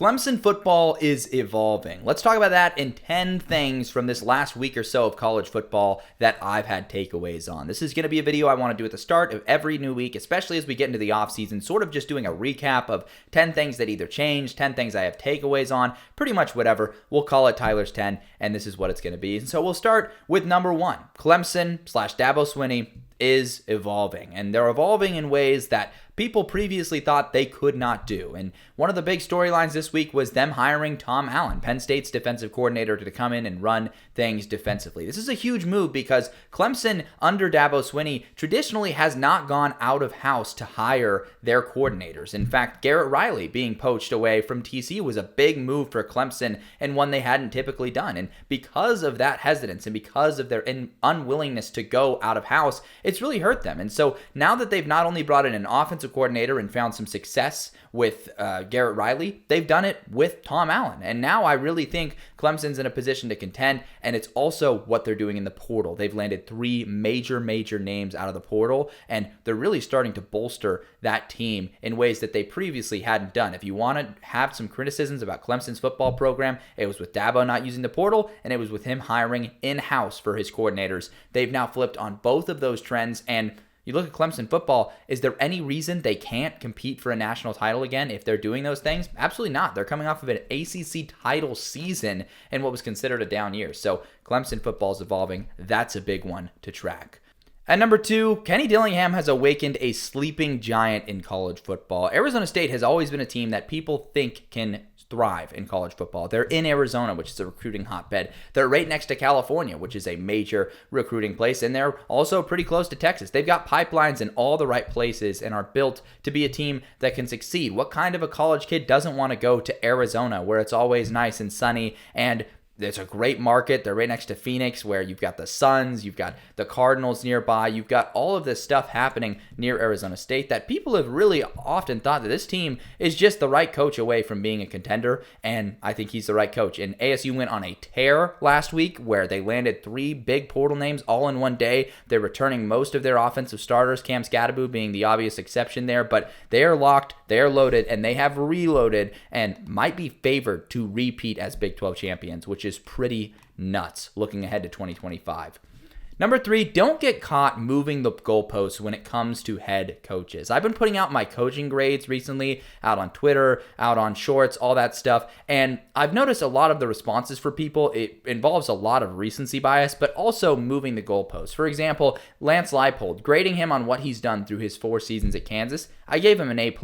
Clemson football is evolving. Let's talk about that in 10 things from this last week or so of college football that I've had takeaways on. This is going to be a video I want to do at the start of every new week, especially as we get into the offseason, sort of just doing a recap of 10 things that either changed, 10 things I have takeaways on, pretty much whatever. We'll call it Tyler's 10, and this is what it's going to be. And so we'll start with number one. Clemson/Dabo Swinney is evolving, and they're evolving in ways that people previously thought they could not do. And one of the big storylines this week was them hiring Tom Allen, Penn State's defensive coordinator, to come in and run things defensively. This is a huge move because Clemson under Dabo Swinney traditionally has not gone out of house to hire their coordinators. In fact, Garrett Riley being poached away from TCU was a big move for Clemson and one they hadn't typically done. And because of that hesitance and because of their unwillingness to go out of house, it's really hurt them. And so now that they've not only brought in an offensive coordinator and found some success with Garrett Riley, they've done it with Tom Allen. And now I really think Clemson's in a position to contend, and it's also what they're doing in the portal. They've landed three major names out of the portal, and they're really starting to bolster that team in ways that they previously hadn't done. If you want to have some criticisms about Clemson's football program, it was with Dabo not using the portal, and it was with him hiring in-house for his coordinators. They've now flipped on both of those trends, and you look at Clemson football, is there any reason they can't compete for a national title again if they're doing those things? Absolutely not. They're coming off of an ACC title season in what was considered a down year. So Clemson football is evolving. That's a big one to track. At number two, Kenny Dillingham has awakened a sleeping giant in college football. Arizona State has always been a team that people think can thrive in college football. They're in Arizona, which is a recruiting hotbed. They're right next to California, which is a major recruiting place, and they're also pretty close to Texas. They've got pipelines in all the right places and are built to be a team that can succeed. What kind of a college kid doesn't want to go to Arizona, where it's always nice and sunny, and it's a great market? They're right next to Phoenix, where you've got the Suns, you've got the Cardinals nearby, you've got all of this stuff happening near Arizona State that people have really often thought that this team is just the right coach away from being a contender, and I think he's the right coach. And ASU went on a tear last week where they landed three big portal names all in one day. They're returning most of their offensive starters, Cam Scadaboo being the obvious exception there, but they are locked, they are loaded, and they have reloaded and might be favored to repeat as Big 12 champions, which is pretty nuts looking ahead to 2025. Number three, don't get caught moving the goalposts when it comes to head coaches. I've been putting out my coaching grades recently, out on Twitter, out on Shorts, all that stuff, and I've noticed a lot of the responses for people, it involves a lot of recency bias, but also moving the goalposts. For example, Lance Leipold, grading him on what he's done through his 4 seasons at Kansas, I gave him an A+.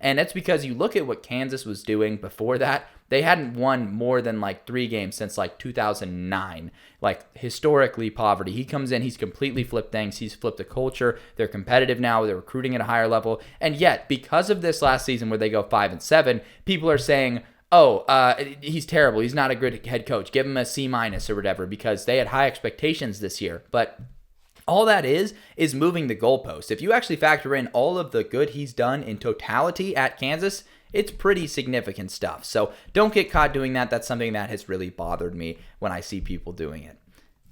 And that's because you look at what Kansas was doing before that. They hadn't won more than 3 games since 2009. Historically poverty. He comes in, he's completely flipped things. He's flipped the culture. They're competitive now. They're recruiting at a higher level. And yet, because of this last season where they go 5-7, people are saying, he's terrible. He's not a good head coach. Give him a C- or whatever, because they had high expectations this year. But all that is moving the goalpost. If you actually factor in all of the good he's done in totality at Kansas, it's pretty significant stuff. So don't get caught doing that. That's something that has really bothered me when I see people doing it.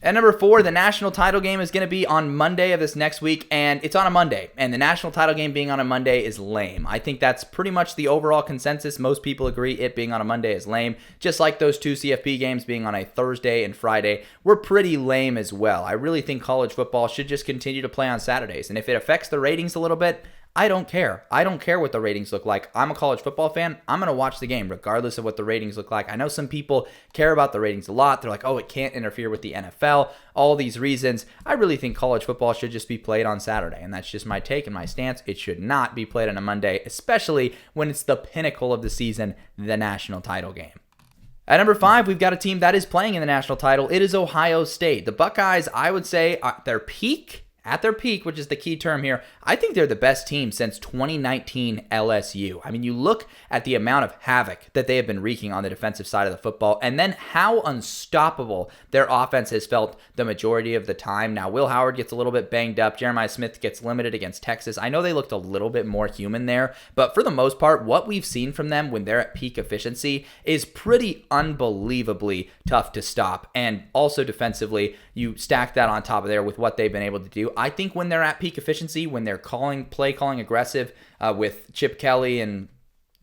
At number 4, the national title game is going to be on Monday of this next week, and it's on a Monday. And the national title game being on a Monday is lame. I think that's pretty much the overall consensus. Most people agree it being on a Monday is lame. Just like those 2 CFP games being on a Thursday and Friday were pretty lame as well. I really think college football should just continue to play on Saturdays. And if it affects the ratings a little bit, I don't care. I don't care what the ratings look like. I'm a college football fan. I'm going to watch the game regardless of what the ratings look like. I know some people care about the ratings a lot. They're like, it can't interfere with the NFL. All these reasons. I really think college football should just be played on Saturday, and that's just my take and my stance. It should not be played on a Monday, especially when it's the pinnacle of the season, the national title game. At number 5, we've got a team that is playing in the national title. It is Ohio State. The Buckeyes, I would say, at their peak, which is the key term here, I think they're the best team since 2019 LSU. I mean, you look at the amount of havoc that they have been wreaking on the defensive side of the football, and then how unstoppable their offense has felt the majority of the time. Now, Will Howard gets a little bit banged up. Jeremiah Smith gets limited against Texas. I know they looked a little bit more human there, but for the most part, what we've seen from them when they're at peak efficiency is pretty unbelievably tough to stop. And also defensively, you stack that on top of there with what they've been able to do. I think when they're at peak efficiency, when they're play calling aggressive with Chip Kelly and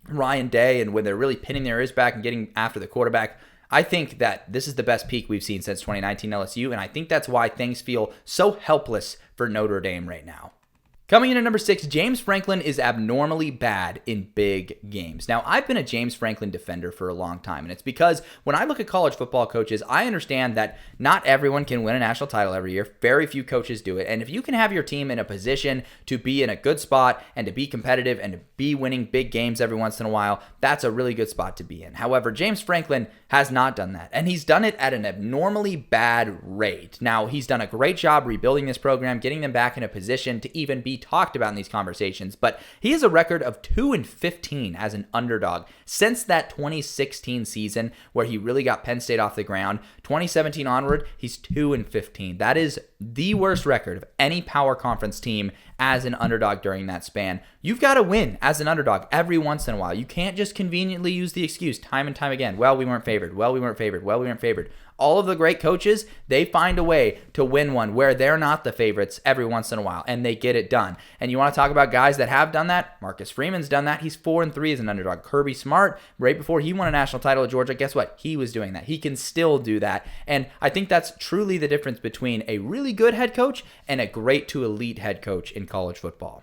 Ryan Day and when they're really pinning their ears back and getting after the quarterback. I think that this is the best peak we've seen since 2019 LSU, and I think that's why things feel so helpless for Notre Dame right now. Coming in at number 6, James Franklin is abnormally bad in big games. Now, I've been a James Franklin defender for a long time, and it's because when I look at college football coaches, I understand that not everyone can win a national title every year. Very few coaches do it, and if you can have your team in a position to be in a good spot and to be competitive and to be winning big games every once in a while, that's a really good spot to be in. However, James Franklin has not done that, and he's done it at an abnormally bad rate. Now, he's done a great job rebuilding this program, getting them back in a position to even be talked about in these conversations, but he has a record of 2-15 as an underdog since that 2016 season where he really got Penn State off the ground. 2017 onward, he's 2-15. That is the worst record of any power conference team as an underdog during that span. You've got to win as an underdog every once in a while. You can't just conveniently use the excuse time and time again, well, we weren't favored, well, we weren't favored, well, we weren't favored. All of the great coaches, they find a way to win one where they're not the favorites every once in a while, and they get it done. And you want to talk about guys that have done that? Marcus Freeman's done that. He's 4-3 as an underdog. Kirby Smart, right before he won a national title at Georgia, guess what? He was doing that. He can still do that. And I think that's truly the difference between a really good head coach and a great to elite head coach in college football.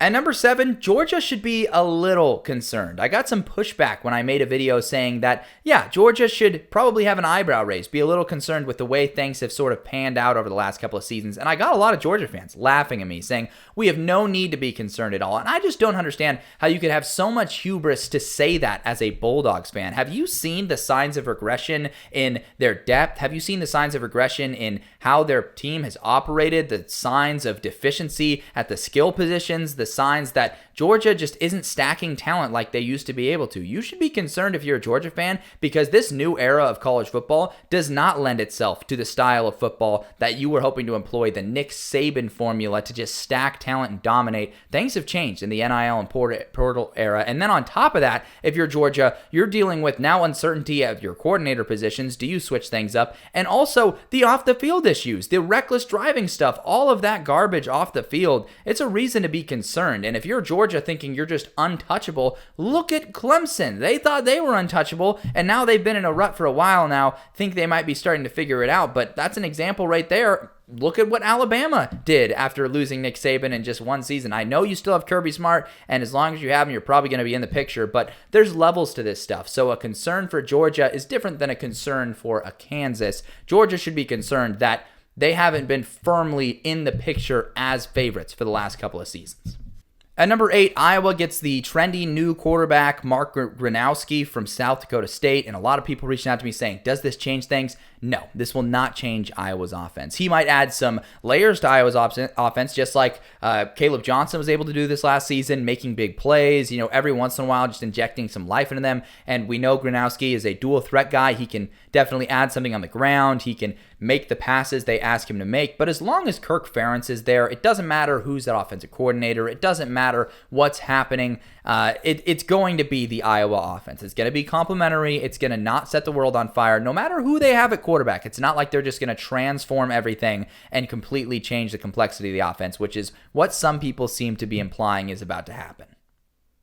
At number 7, Georgia should be a little concerned. I got some pushback when I made a video saying that, yeah, Georgia should probably have an eyebrow raised, be a little concerned with the way things have sort of panned out over the last couple of seasons. And I got a lot of Georgia fans laughing at me, saying, we have no need to be concerned at all. And I just don't understand how you could have so much hubris to say that as a Bulldogs fan. Have you seen the signs of regression in their depth? Have you seen the signs of regression in how their team has operated, the signs of deficiency at the skill positions, the signs that Georgia just isn't stacking talent like they used to be able to? You should be concerned if you're a Georgia fan, because this new era of college football does not lend itself to the style of football that you were hoping to employ, the Nick Saban formula to just stack talent and dominate. Things have changed in the NIL and portal era. And then on top of that, if you're Georgia, you're dealing with now uncertainty of your coordinator positions. Do you switch things up? And also the off the field issues, the reckless driving stuff, all of that garbage off the field. It's a reason to be concerned. And if you're Georgia thinking you're just untouchable, look at Clemson. They thought they were untouchable, and now they've been in a rut for a while now, think they might be starting to figure it out. But that's an example right there. Look at what Alabama did after losing Nick Saban in just one season. I know you still have Kirby Smart, and as long as you have him, you're probably going to be in the picture, but there's levels to this stuff. So a concern for Georgia is different than a concern for a Kansas. Georgia should be concerned that they haven't been firmly in the picture as favorites for the last couple of seasons. At number 8, Iowa gets the trendy new quarterback, Mark Gronowski from South Dakota State, and a lot of people reaching out to me saying, does this change things? No, this will not change Iowa's offense. He might add some layers to Iowa's offense, just like Caleb Johnson was able to do this last season, making big plays, every once in a while, just injecting some life into them. And we know Gronowski is a dual threat guy. He can definitely add something on the ground. He can make the passes they ask him to make. But as long as Kirk Ferentz is there, it doesn't matter who's that offensive coordinator. It doesn't matter what's happening. It's going to be the Iowa offense. It's going to be complementary. It's going to not set the world on fire, no matter who they have at quarterback. It's not like they're just going to transform everything and completely change the complexity of the offense, which is what some people seem to be implying is about to happen.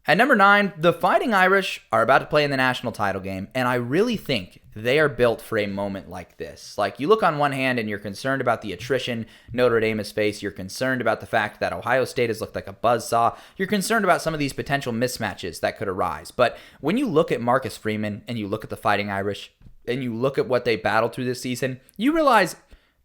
At number 9, the Fighting Irish are about to play in the national title game, and I really think they are built for a moment like this. Like, you look on one hand and you're concerned about the attrition Notre Dame has faced. You're concerned about the fact that Ohio State has looked like a buzzsaw. You're concerned about some of these potential mismatches that could arise. But when you look at Marcus Freeman and you look at the Fighting Irish and you look at what they battled through this season, you realize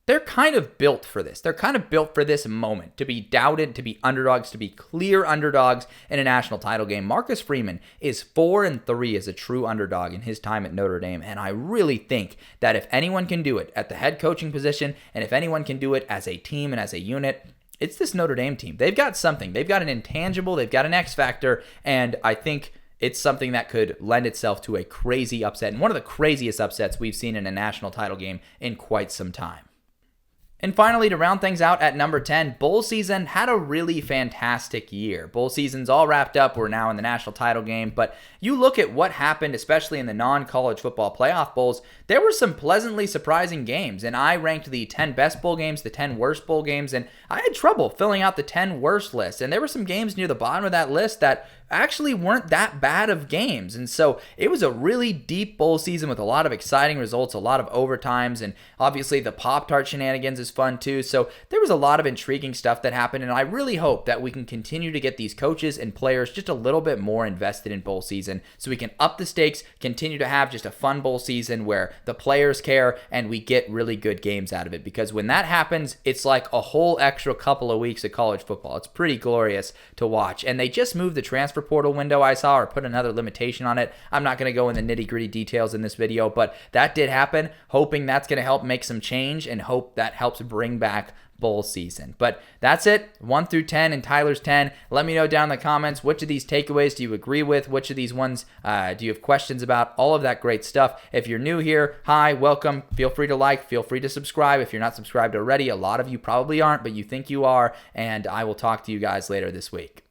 they're kind of built for this. They're kind of built for this moment, to be doubted, to be underdogs, to be clear underdogs in a national title game. Marcus Freeman is 4-3 as a true underdog in his time at Notre Dame, and I really think that if anyone can do it at the head coaching position, and if anyone can do it as a team and as a unit, it's this Notre Dame team. They've got something. They've got an intangible. They've got an X factor, and I think it's something that could lend itself to a crazy upset, and one of the craziest upsets we've seen in a national title game in quite some time. And finally, to round things out at number 10, bowl season had a really fantastic year. Bowl season's all wrapped up. We're now in the national title game. But you look at what happened, especially in the non-college football playoff bowls, there were some pleasantly surprising games. And I ranked the 10 best bowl games, the 10 worst bowl games, and I had trouble filling out the 10 worst list. And there were some games near the bottom of that list that actually weren't that bad of games. And so it was a really deep bowl season with a lot of exciting results, a lot of overtimes, and obviously the Pop-Tart shenanigans is fun too. So there was a lot of intriguing stuff that happened, and I really hope that we can continue to get these coaches and players just a little bit more invested in bowl season so we can up the stakes, continue to have just a fun bowl season where the players care and we get really good games out of it. Because when that happens, it's like a whole extra couple of weeks of college football. It's pretty glorious to watch. And they just moved the transfer portal window, I saw, or put another limitation on it. I'm not going to go in the nitty-gritty details in this video, but that did happen. Hoping that's going to help make some change and hope that helps bring back bowl season. But that's it, 1 through 10 and Tyler's 10. Let me know down in the comments, which of these takeaways do you agree with? Which of these ones do you have questions about? All of that great stuff. If you're new here, hi, welcome. Feel free to like, feel free to subscribe. If you're not subscribed already, a lot of you probably aren't, but you think you are, and I will talk to you guys later this week.